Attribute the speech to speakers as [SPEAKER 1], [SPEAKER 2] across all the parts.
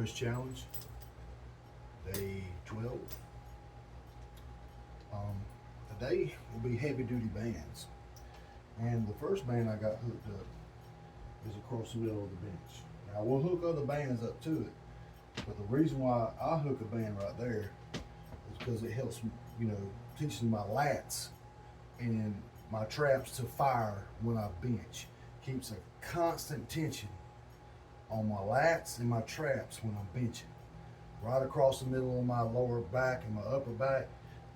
[SPEAKER 1] Press Challenge, day 12. Today will be heavy duty bands. And the first band I got hooked up is across the middle of the bench. Now we'll hook other bands up to it, but the reason why I hook a band right there is because it helps, teaching my lats and my traps to fire when I bench. Keeps a constant tension on my lats and my traps when I'm benching. Right across the middle of my lower back and my upper back,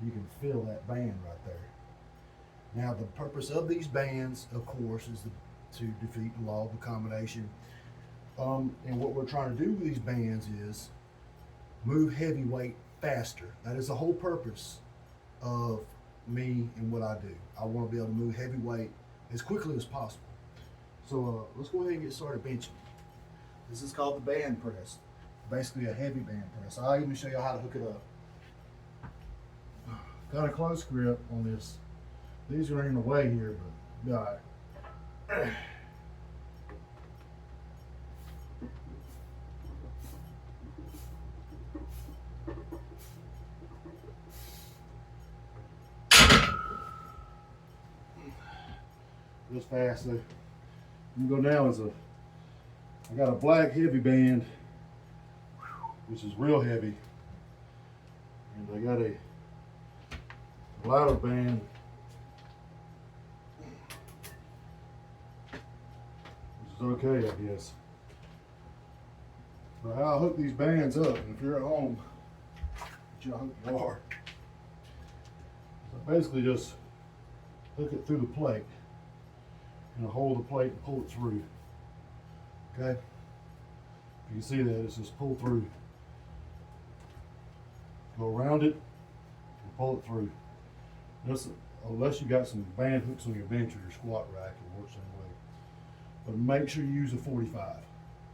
[SPEAKER 1] you can feel that band right there. Now the purpose of these bands, of course, is to defeat the law of accommodation. And what we're trying to do with these bands is move heavyweight faster. That is the whole purpose of me and what I do. I want to be able to move heavyweight as quickly as possible. So let's go ahead and get started benching. This is called the band press. Basically a heavy band press. I'll even show you how to hook it up. Got a close grip on this. These are in the way here, but be all right. Just fast. So you go now is I got a black heavy band, which is real heavy, and I got a lighter band, which is okay, I guess. But how I hook these bands up, and if you're at home, which I hope you are, so basically just hook it through the plate, and hold the plate and pull it through. Okay? You can see that it's just pull through. Go around it and pull it through. Unless you got some band hooks on your bench or your squat rack, it works the same way. But make sure you use a 45.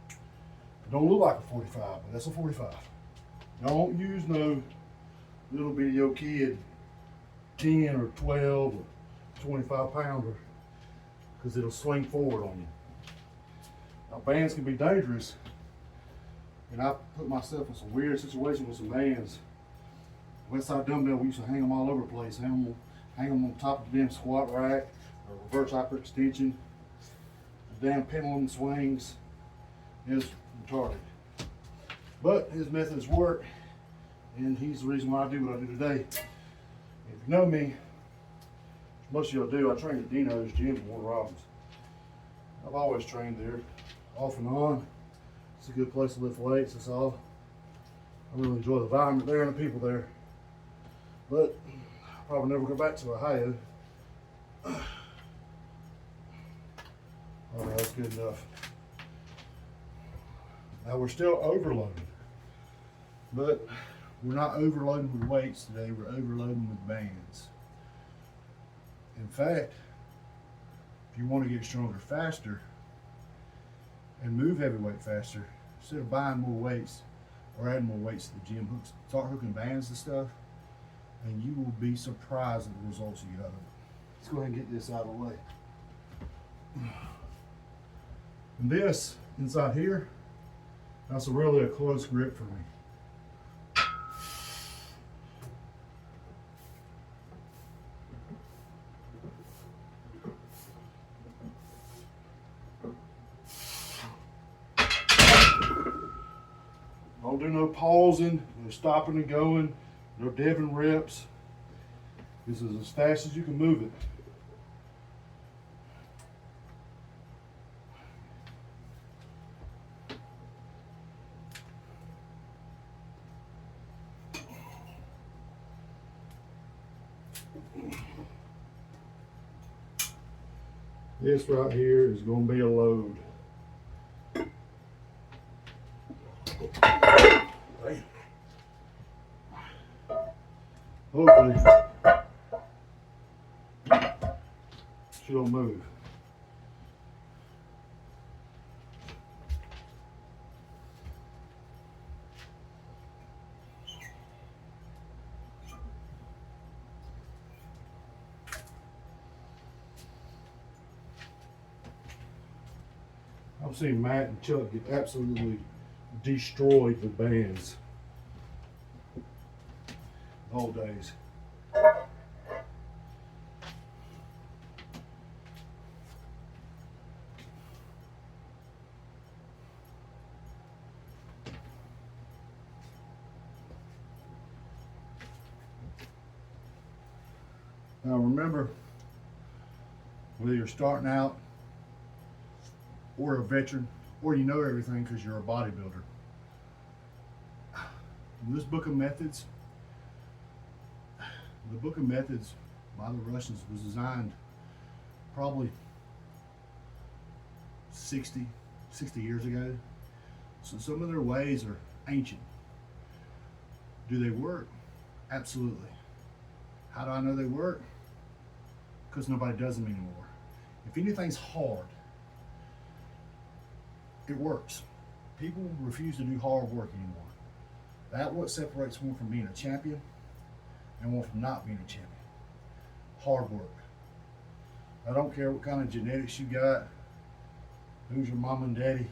[SPEAKER 1] It don't look like a 45, but that's a 45. Don't use no little bitty old kid 10 or 12 or 25 pounder, because it'll swing forward on you. Now bands can be dangerous, and I put myself in some weird situations with some bands. Westside Dumbbell, we used to hang them all over the place. Hang them on top of the damn squat rack, or reverse hyperextension. The damn pendulum swings is retarded. But his methods work, and he's the reason why I do what I do today. If you know me, most of y'all do, I train at Dino's gym in Warner Robins. I've always trained there, off and on. It's a good place to lift weights, that's all. I really enjoy the environment there and the people there. But I'll probably never go back to Ohio. All right, that's good enough. Now we're still overloaded, but we're not overloading with weights today, we're overloading with bands. In fact, if you want to get stronger faster and move heavyweight faster, instead of buying more weights or adding more weights to the gym, start hooking bands and stuff, and you will be surprised at the results you get out of it. Let's go ahead and get this out of the way. And this inside here, that's really a close grip for me. Don't do no pausing, no stopping and going, no Devon reps. This is as fast as you can move it. This right here is going to be a load. Hopefully, she'll move. I've seen Matt and Chuck get absolutely destroyed with bands the old days. Now remember, whether you're starting out or a veteran or you know everything because you're a bodybuilder, this book of methods, the book of methods by the Russians was designed probably 60 years ago. So some of their ways are ancient. Do they work? Absolutely. How do I know they work? Because nobody does them anymore. If anything's hard, it works. People refuse to do hard work anymore. That's what separates one from being a champion and one from not being a champion. Hard work. I don't care what kind of genetics you got, who's your mom and daddy,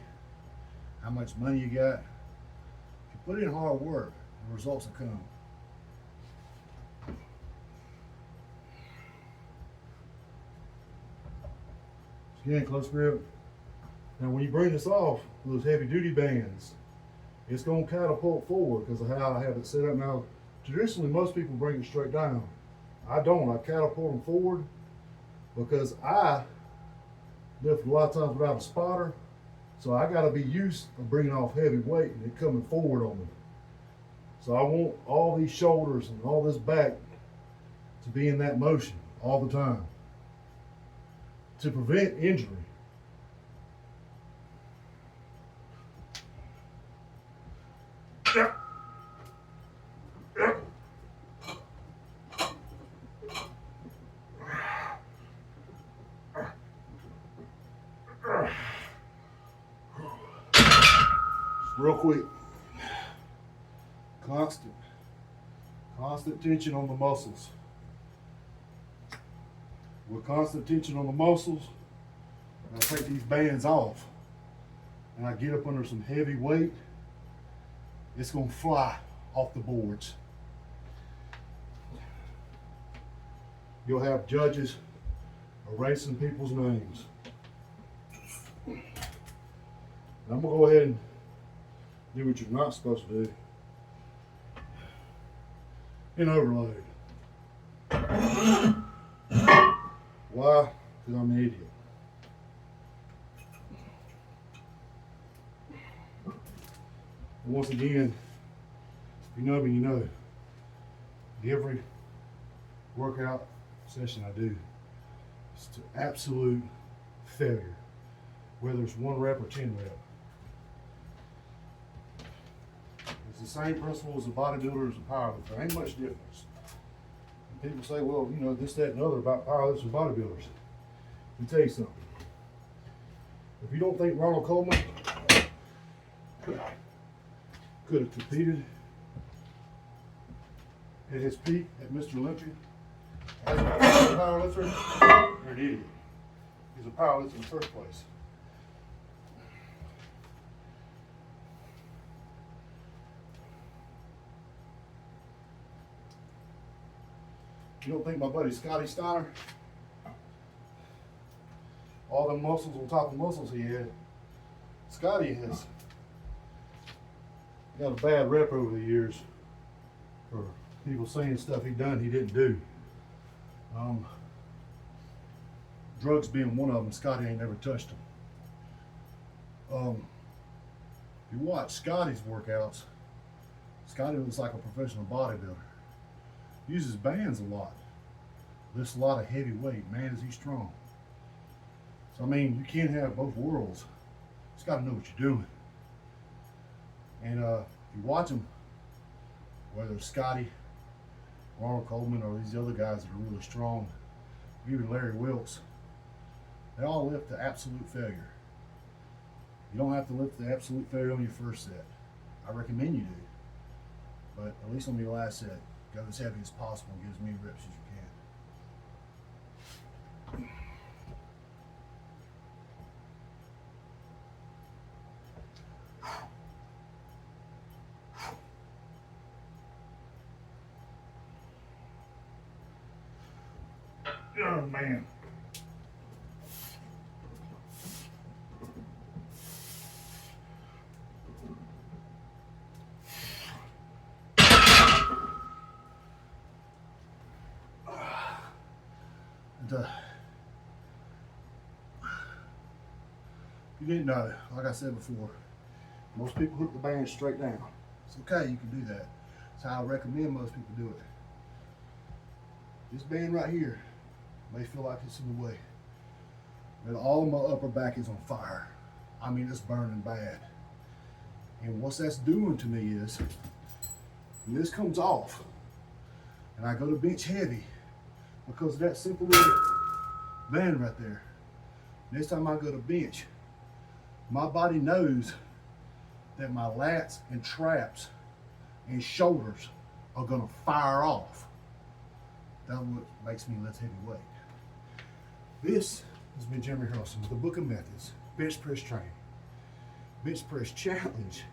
[SPEAKER 1] how much money you got. If you put in hard work, the results will come. Again, close grip. Now when you bring this off with those heavy duty bands, it's going to catapult forward because of how I have it set up. Now, traditionally most people bring it straight down. I don't. I catapult them forward because I lift a lot of times without a spotter. So I got to be used to bringing off heavy weight and it coming forward on me. So I want all these shoulders and all this back to be in that motion all the time to prevent injury. Real quick. Constant tension on the muscles. With constant tension on the muscles, I take these bands off and I get up under some heavy weight, it's gonna fly off the boards. You'll have judges erasing people's names. I'm gonna go ahead and do what you're not supposed to do. And overload. Why? Because I'm an idiot. And once again, if you know me, you know. Every workout session I do is to absolute failure, whether it's 1 rep or 10 rep. It's the same principle as a bodybuilder as a powerlifter. There ain't much difference. And people say, well, you know, this, that, and other about powerlifters and bodybuilders. Let me tell you something. If you don't think Ronald Coleman could have competed at his peak at Mr. Olympia as a powerlifter, you're an idiot. He's a powerlifter in the first place. You don't think my buddy Scotty Steiner, all the muscles on top of muscles he had, Scotty has got a bad rep over the years for people saying stuff he done he didn't do. Drugs being one of them, Scotty ain't never touched them. If you watch Scotty's workouts, Scotty looks like a professional bodybuilder. Uses bands a lot. Lifts a lot of heavy weight. Man, is he strong. So, I mean, you can't have both worlds. You just got to know what you're doing. And if you watch them, whether it's Scotty, Ronald Coleman, or these other guys that are really strong, even Larry Wilkes, they all lift to absolute failure. You don't have to lift to absolute failure on your first set. I recommend you do. But at least on your last set, go as heavy as possible and get as many reps as you can. Oh man. You didn't know, like I said before, most people hook the band straight down. It's okay, you can do that. That's how I recommend most people do it. This band right here may feel like it's in the way, but all of my upper back is on fire. I mean, it's burning bad. And what that's doing to me is, when this comes off, and I go to bench heavy, because of that simple little band right there, next time I go to bench, my body knows that my lats and traps and shoulders are gonna fire off. That's what makes me less heavyweight. This has been Jeremy Harrelson with the Book of Methods, Bench Press Training. Bench Press Challenge